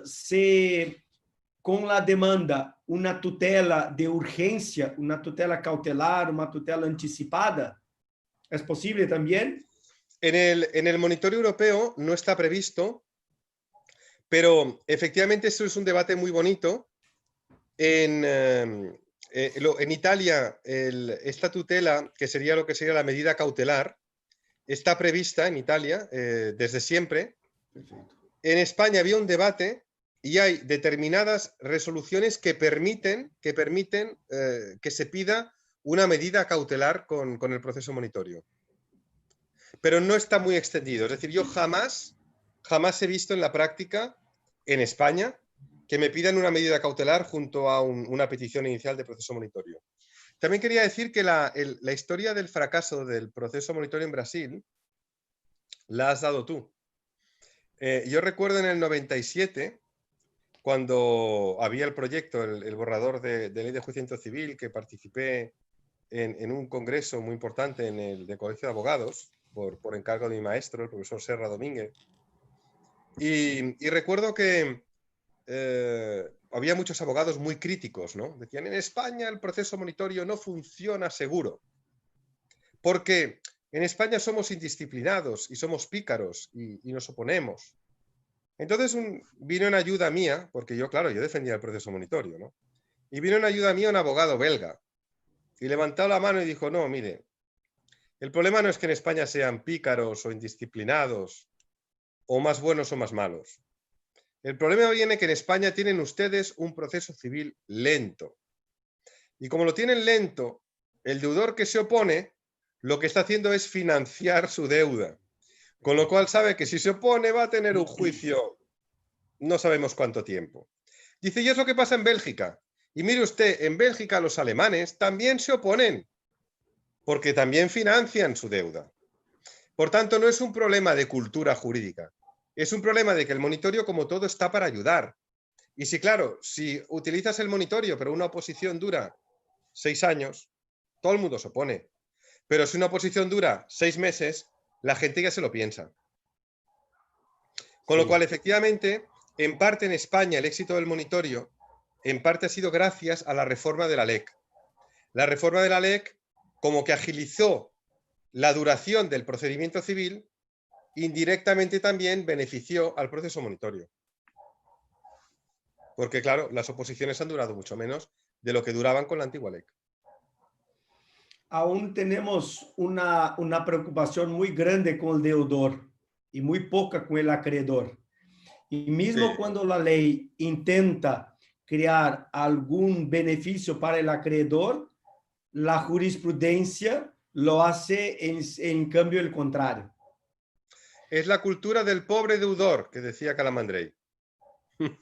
se con la demanda una tutela de urgencia, una tutela cautelar, una tutela anticipada? ¿Es posible también? En el monitoreo europeo no está previsto, pero efectivamente eso es un debate muy bonito. En Italia, esta tutela, que sería lo que sería la medida cautelar, está prevista en Italia desde siempre. Perfecto. En España había un debate y hay determinadas resoluciones que permiten que se pida una medida cautelar con el proceso monitorio. Pero no está muy extendido. Es decir, yo jamás he visto en la práctica en España que me pidan una medida cautelar junto a una petición inicial de proceso monitorio. También quería decir que la historia del fracaso del proceso monitorio en Brasil la has dado tú. Yo recuerdo en el 97, cuando había el proyecto, el borrador de ley de enjuiciamiento civil, que participé en un congreso muy importante en el de Colegio de Abogados, por encargo de mi maestro, el profesor Serra Domínguez. Y recuerdo que había muchos abogados muy críticos, ¿no? Decían, en España el proceso monitorio no funciona seguro, porque en España somos indisciplinados y somos pícaros y nos oponemos. Entonces vino en ayuda mía, porque yo, claro, yo defendía el proceso monitorio, ¿no? Y vino en ayuda mía un abogado belga y levantó la mano y dijo, no, mire, el problema no es que en España sean pícaros o indisciplinados o más buenos o más malos. El problema viene que en España tienen ustedes un proceso civil lento. Y como lo tienen lento, el deudor que se opone lo que está haciendo es financiar su deuda. Con lo cual sabe que si se opone va a tener un juicio no sabemos cuánto tiempo. Dice, y es lo que pasa en Bélgica. Y mire usted, en Bélgica los alemanes también se oponen, porque también financian su deuda. Por tanto, no es un problema de cultura jurídica, es un problema de que el monitorio, como todo, está para ayudar. Y si, claro, si utilizas el monitorio, pero una oposición dura 6 años, todo el mundo se opone. Pero si una oposición dura 6 meses, la gente ya se lo piensa. Con lo cual, Sí. efectivamente, en parte en España el éxito del monitorio, en parte ha sido gracias a la reforma de la LEC. La reforma de la LEC como que agilizó la duración del procedimiento civil, indirectamente también benefició al proceso monitorio. Porque, claro, las oposiciones han durado mucho menos de lo que duraban con la antigua LEC. Aún tenemos una preocupación muy grande con el deudor y muy poca con el acreedor. Y mismo Sí. cuando la ley intenta crear algún beneficio para el acreedor, la jurisprudencia lo hace en cambio el contrario. Es la cultura del pobre deudor, que decía Calamandrei.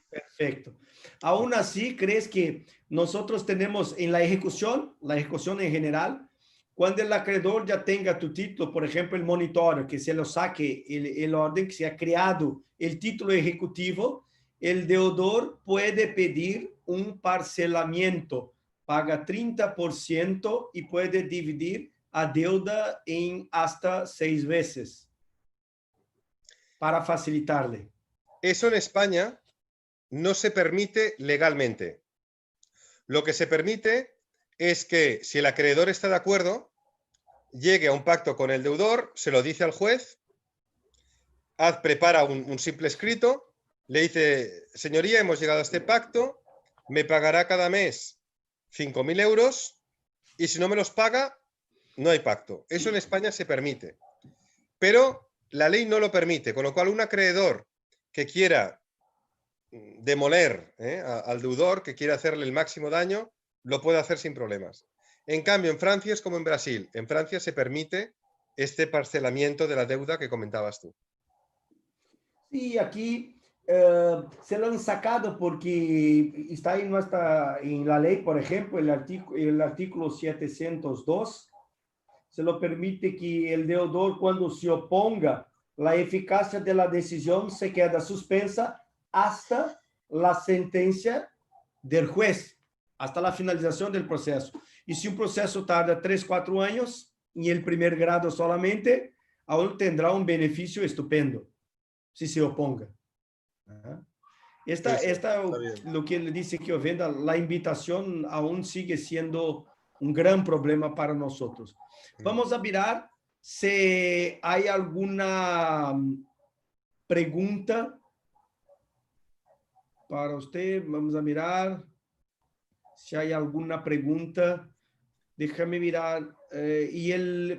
Perfecto. Aún así, ¿crees que nosotros tenemos en la ejecución en general, cuando el acreedor ya tenga tu título, por ejemplo, el monitorio, que se lo saque el orden, que se ha creado el título ejecutivo, el deudor puede pedir un parcelamiento, paga 30% y puede dividir a deuda en hasta 6 veces para facilitarle. Eso en España no se permite legalmente. Lo que se permite es que si el acreedor está de acuerdo, llegue a un pacto con el deudor, se lo dice al juez, prepara un simple escrito, le dice, señoría, hemos llegado a este pacto, me pagará cada mes 5.000 euros y si no me los paga, no hay pacto. Eso en España se permite. Pero la ley no lo permite, con lo cual un acreedor que quiera demoler al deudor, que quiera hacerle el máximo daño, lo puede hacer sin problemas. En cambio, en Francia es como en Brasil. En Francia se permite este parcelamiento de la deuda que comentabas tú. Sí, aquí se lo han sacado porque está en la ley, por ejemplo, el artículo 702 se lo permite que el deudor, cuando se oponga, la eficacia de la decisión se queda suspensa hasta la sentencia del juez, hasta la finalización del proceso. Y si un proceso tarda 3, 4 años, en el primer grado solamente, aún tendrá un beneficio estupendo, si se oponga. Sí, sí, está bien. Lo que le dice que venda, la invitación aún sigue siendo un gran problema para nosotros. Vamos a mirar si hay alguna pregunta para usted. Vamos a mirar si hay alguna pregunta. Déjame mirar.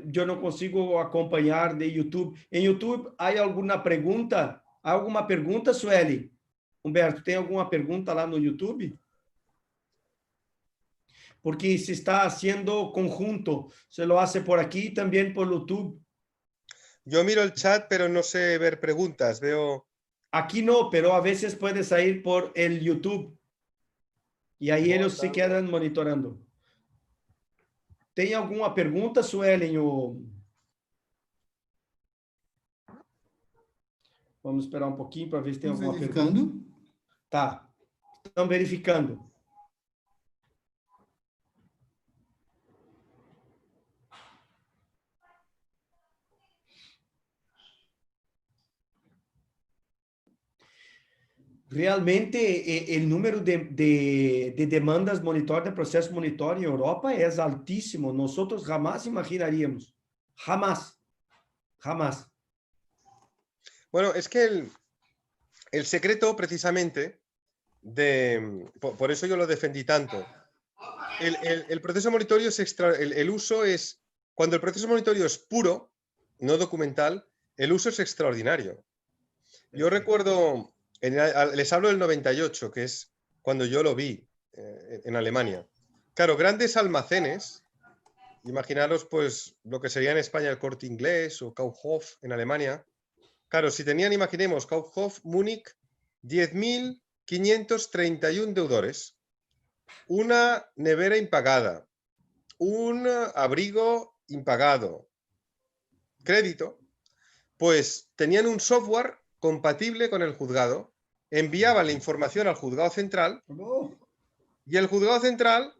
Yo no consigo acompañar de YouTube. En YouTube, ¿hay alguna pregunta? ¿Alguna pregunta, Sueli? Humberto, tem alguma pergunta lá no YouTube? Porque se está haciendo conjunto, se lo hace por aquí y también por YouTube. Yo miro el chat, pero no sé ver preguntas. Veo... Aquí no, pero a veces puede salir por el YouTube. Y ahí ellos se quedan monitorando. ¿Tem alguma pergunta, Suelen? Vamos esperar um pouquinho para ver se tem alguma pergunta. Tá, estão verificando. Realmente, o número de demandas monitor, de processo monitor em Europa é altíssimo. Nós jamais imaginaríamos. Jamás. Jamás. Bueno, es que el secreto precisamente por eso yo lo defendí tanto. El proceso monitorio es el uso es, cuando el proceso monitorio es puro, no documental, el uso es extraordinario. Yo recuerdo, les hablo del 98, que es cuando yo lo vi en Alemania. Claro, grandes almacenes, imaginaros pues lo que sería en España el Corte Inglés o Kaufhof en Alemania. Claro, si tenían, imaginemos, Kaufhof, Múnich, 10.531 deudores, una nevera impagada, un abrigo impagado, crédito, pues tenían un software compatible con el juzgado, enviaban la información al juzgado central y el juzgado central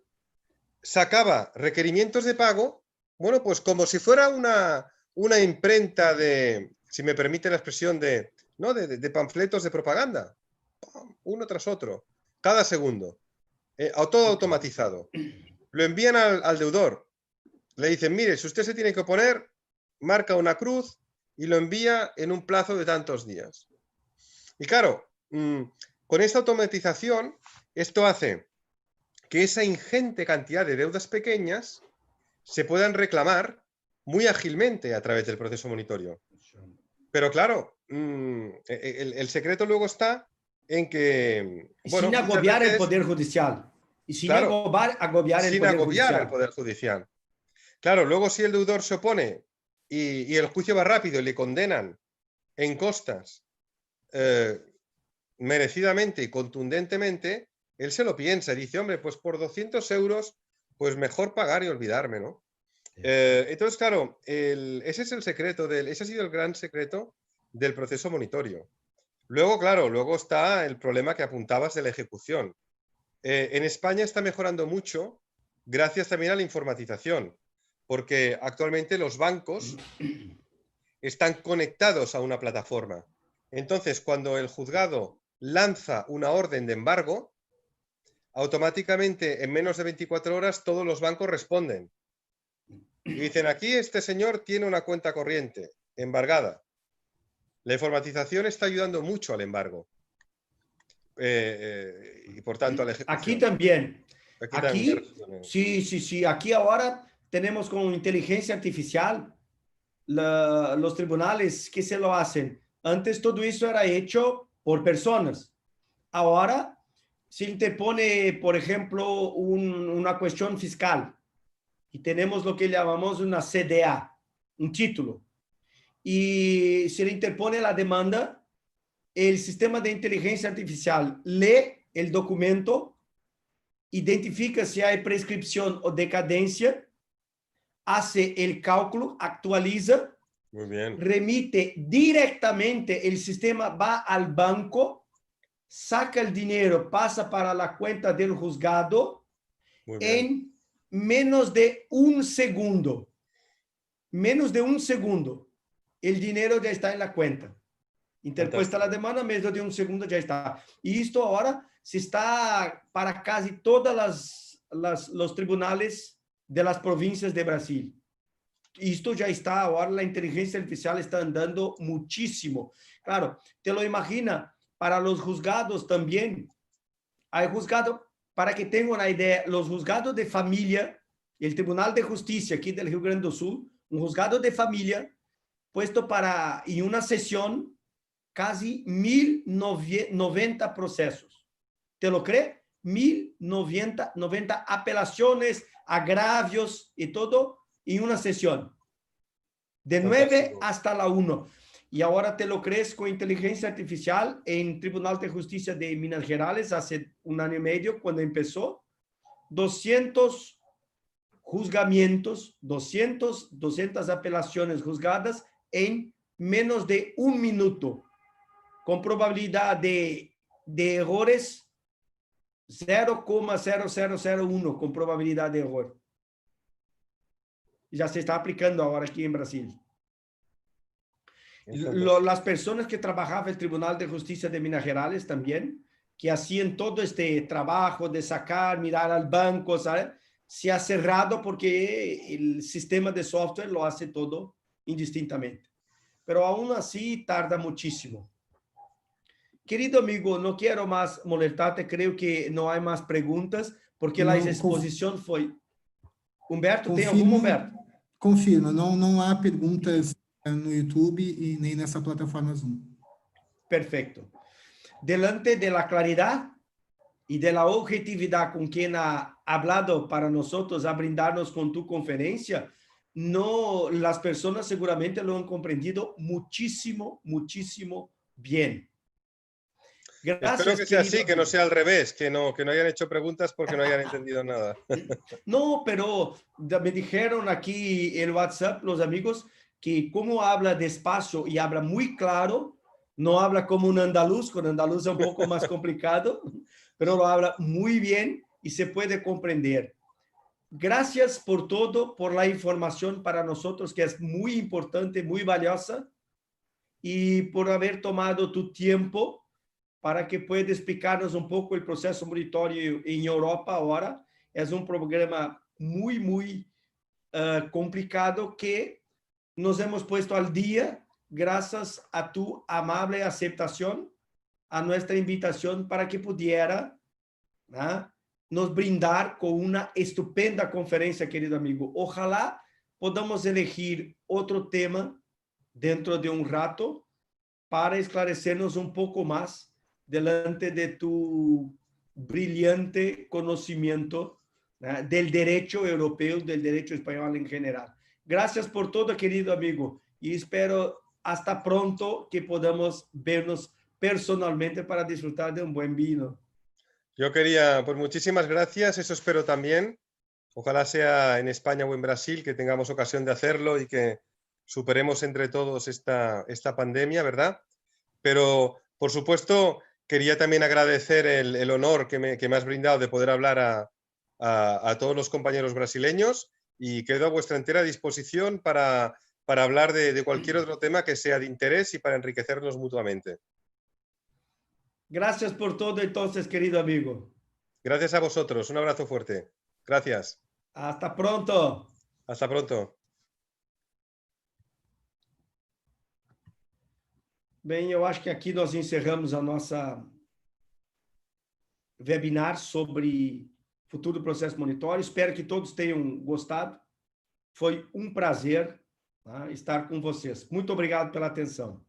sacaba requerimientos de pago, bueno, pues como si fuera una imprenta de, si me permite la expresión, de panfletos de propaganda, uno tras otro, cada segundo, todo automatizado. Lo envían al deudor, le dicen, mire, si usted se tiene que oponer, marca una cruz y lo envía en un plazo de tantos días. Y claro, con esta automatización, esto hace que esa ingente cantidad de deudas pequeñas se puedan reclamar muy ágilmente a través del proceso monitorio. Pero claro, el secreto luego está en que... Bueno, sin agobiar veces, el Poder Judicial. Y sin agobiar el Poder Judicial. Claro, luego si el deudor se opone y el juicio va rápido y le condenan en costas merecidamente y contundentemente, él se lo piensa y dice, hombre, pues por 200 euros, pues mejor pagar y olvidarme, ¿no? Entonces, claro, ese es el secreto, ese ha sido el gran secreto del proceso monitorio. Luego, claro, luego está el problema que apuntabas de la ejecución. En España está mejorando mucho gracias también a la informatización, porque actualmente los bancos están conectados a una plataforma. Entonces, cuando el juzgado lanza una orden de embargo, automáticamente en menos de 24 horas todos los bancos responden. Y dicen, aquí este señor tiene una cuenta corriente embargada. La informatización está ayudando mucho al embargo. Y por tanto a la ejecución. Aquí también. Sí. Aquí ahora tenemos con inteligencia artificial los tribunales que se lo hacen. Antes todo eso era hecho por personas. Ahora se interpone, por ejemplo, una cuestión fiscal y tenemos lo que llamamos una CDA, un título, y se le interpone la demanda, el sistema de inteligencia artificial lee el documento, identifica si hay prescripción o decadencia, hace el cálculo, actualiza, Muy bien. remite directamente, el sistema va al banco, saca el dinero, pasa para la cuenta del juzgado en menos de un segundo. Menos de un segundo, el dinero ya está en la cuenta. Interpuesta la demanda, menos de un segundo ya está. Y esto ahora se está para casi todas los tribunales de las provincias de Brasil. Esto ya está, ahora la inteligencia artificial está andando muchísimo. Claro, te lo imagina, para los juzgados también. Hay juzgados, para que tengan una idea, los juzgados de familia, el Tribunal de Justicia aquí del Rio Grande do Sul, un juzgado de familia, puesto para, en una sesión, casi 1090 procesos. ¿Te lo crees? 1090 apelaciones, agravios y todo en una sesión. De 9 hasta la 1. Y ahora te lo crees con inteligencia artificial en Tribunal de Justicia de Minas Gerais hace 1 año y medio, cuando empezó, 200 juzgamientos, 200 apelaciones juzgadas en menos de 1 minuto, con probabilidad de errores 0,0001 con probabilidad de error. Ya se está aplicando ahora aquí en Brasil. Las personas que trabajaban en el Tribunal de Justicia de Minas Gerais también, que hacían todo este trabajo de sacar, mirar al banco, ¿sabes? Se ha cerrado porque el sistema de software lo hace todo indistintamente. Pero aún así tarda muchísimo. Querido amigo, no quiero más molestarte, creo que no hay más preguntas, porque la exposición fue... Humberto, tem alguma, Humberto? Confirma, não há perguntas no YouTube e nem nessa plataforma Zoom. Perfecto. Delante de la claridad y de la objetividad con quien ha hablado para nosotros, a brindarnos con tu conferencia, no, las personas seguramente lo han comprendido muchísimo, muchísimo bien. Gracias, espero que sea así, que no sea al revés, que no hayan hecho preguntas porque no hayan entendido nada. No, pero me dijeron aquí en WhatsApp los amigos que como habla despacio y habla muy claro, no habla como un andaluz, con andaluz es un poco más complicado, pero lo habla muy bien y se puede comprender. Gracias por todo, por la información para nosotros, que es muy importante, muy valiosa, y por haber tomado tu tiempo para que pueda explicarnos un poco el proceso migratorio en Europa ahora. Es un programa muy, muy complicado que nos hemos puesto al día gracias a tu amable aceptación a nuestra invitación para que pudiera, ¿no?, nos brindar con una estupenda conferencia, querido amigo. Ojalá podamos elegir otro tema dentro de un rato para esclarecernos un poco más delante de tu brillante conocimiento, ¿no?, del derecho europeo, del derecho español en general. Gracias por todo, querido amigo, y espero hasta pronto que podamos vernos personalmente para disfrutar de un buen vino. Yo quería, pues muchísimas gracias, eso espero también. Ojalá sea en España o en Brasil, que tengamos ocasión de hacerlo y que superemos entre todos esta pandemia, ¿verdad? Pero, por supuesto, quería también agradecer el honor que me has brindado de poder hablar a todos los compañeros brasileños, y quedo a vuestra entera disposición para hablar de cualquier otro tema que sea de interés y para enriquecernos mutuamente. Gracias por todo entonces, querido amigo. Gracias a vosotros, un abrazo fuerte. Gracias. Hasta pronto. Hasta pronto. Bem, eu acho que aqui nós encerramos a nossa webinar sobre futuro do processo monitório. Espero que todos tenham gostado. Foi um prazer, tá, estar com vocês. Muito obrigado pela atenção.